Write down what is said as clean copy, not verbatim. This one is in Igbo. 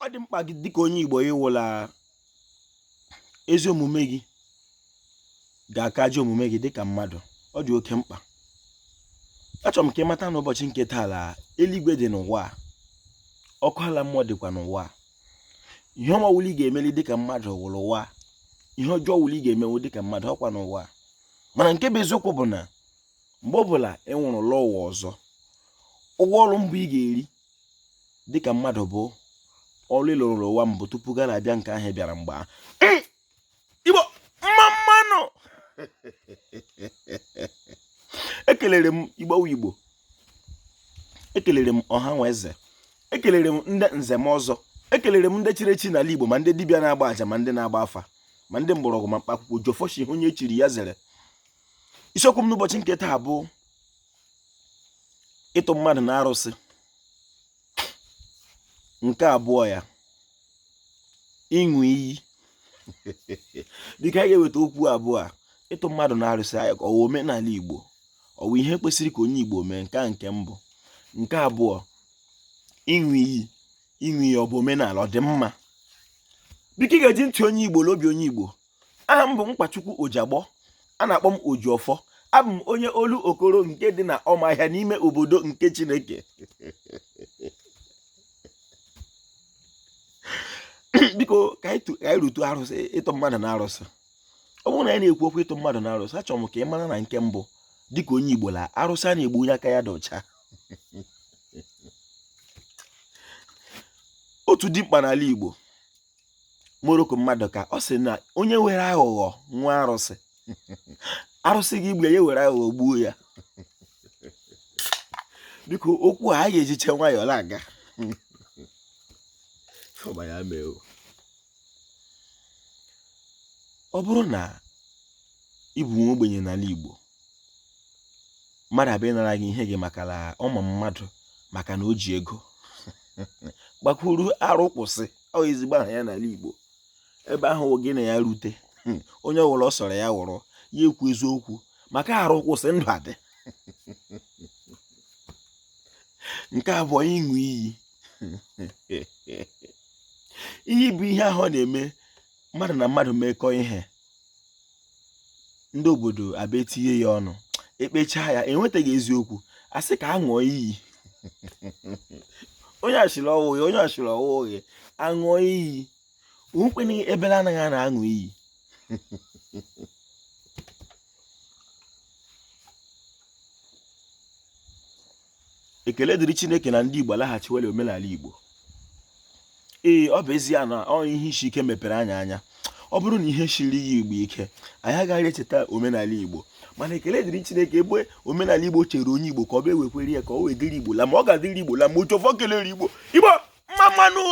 ọ dị mkpa gị dịka onye Igbo ịwụla ezi omume gị ga-aka ajọ omume gị dịka mmadụ. Ọ dị oke mkpa. Achọrọ m ka ị mata n'ụbọchị nke taa la eluigwe dị n'ụwa, ọkụ ala mmụọ dịkwa n'ụwa. Ihe ọma wuli ga-emeli dịka mmadụ wụrụ ụwa, ihe ọjọọ wuli ga-emenwu dịka mmadụ ọkwa n'ụwa. Mana nke bụ eziokwu bụ na mgbe ọbụla ị nwụrụ lụọ ụwa ọzọ, ụgwọ ọrụ mbụ ị ga-eri dịka mmadụ bụ ọrụ ịlụrụ ụwa mbụ tupu gaa na-abịa nke ahụ bịara mgbe Igbo mmanụ ekelere m Igbo, ekelere m ọha nwa eze, ekelere m ndị nze m ọzọ, ekelere m ndị chiri echi n'ala Igbo, ma ndị dibịa na-agba aja, ma ndị na-agba afa, ma ndị mgbọrọgwụ, ma mkpaakwụkwọ Jọfọshi onye echiri ya zere. Isiokwu m n'ụbọchị nke taa bụ ịtụ mmadụ na arụsị. Nke abụọ ya, ịṅụ iyi. Dịka anyị ga-eweta okwu abụọ a, ịtụ mmadụ na arụsị ọwa omenala Igbo, ọwa ihe kwesịrị ka onye Igbo mee. Nke mbụ. Nke abụọ, ịṅụ iyi. Ịṅụ iyi ọ bụ omenala, ọ dị mma? Biko ị ga-eji ntị onye Igbo n'obi onye Igbo. Aha m bụ Mkpachukwu Ojiagbọ, a na-akpọ m Ojiọfọ. Abụ m onye olu okoro nke dị na Ọmahịa n'ime obodo nke Chineke. Biko ka anyị rutu arụsị, ịtụ mmadụ na arụsị. Ọ bụrụ na anyị na-ekwu okwu ịtụ mmadụ na arụsị, achọrọ m ka ị mara na nke mbụ dịka onye Igbo la arụsị a na-egbu onye aka ya dị ọcha. Otu dimkpa n'ala Igbo moroko mmadụ ka ọ sị na onye were aghụghọ nwa arụsị, arụsị gị igbe ya were aghụghọ gbuo ya. Biko okwu a anyị ga-ejiche nwayọọ na-aga. Ọ bụrụ na ị bụ nwa ogbenye n'ala Igbo, mmadụ abịa nara gị ihe gị maka na ọ ma mmadụ maka na o ji ego, gbakwuru arụ kwụsị. Ọ ezigbo aha ya n'ala Igbo. Ebe ahụ gị na ya rute, onye ọwụrụ ọ sọrọ ya wụrụ ya ekwu eziokwu maka arụ kwụsị, ndụ adị. Nke abụọ, ịṅụ iyi. Iyi bụ ihe ahụ na-eme mmadụ na mmadụ mekọ ihe, ndị obodo abịa etinye ya ọnụ, ekpechaa ya, enwetaghị eziokwu, asị ka a ṅụọ iyi. Onye ashịrị ọwụghị, onye ashịrị ọwụghị, aṅụọ iyi. Ukwenye ebele anaghị a na-aṅụ iyi. Ekele dịrị Chineke na ndị Igbo alaghachiwela omenala Igbo. Ee, ọ bụ ezie na ọ ihe isi ike mepere anya. Ọ bụrụ na ihe shiri ya Igbo ike, anyị agaghị echeta omenala Igbo. Mana ekele dịrị Chineke ebe omenala Igbo chere onye Igbo ka ọ bụ ewekwere ya ka ọ wee dịrị Igbo la, ma ọ ga-adịrị Igbo la ma Ojiọfọ kelere Igbo. Igbo mmanụ.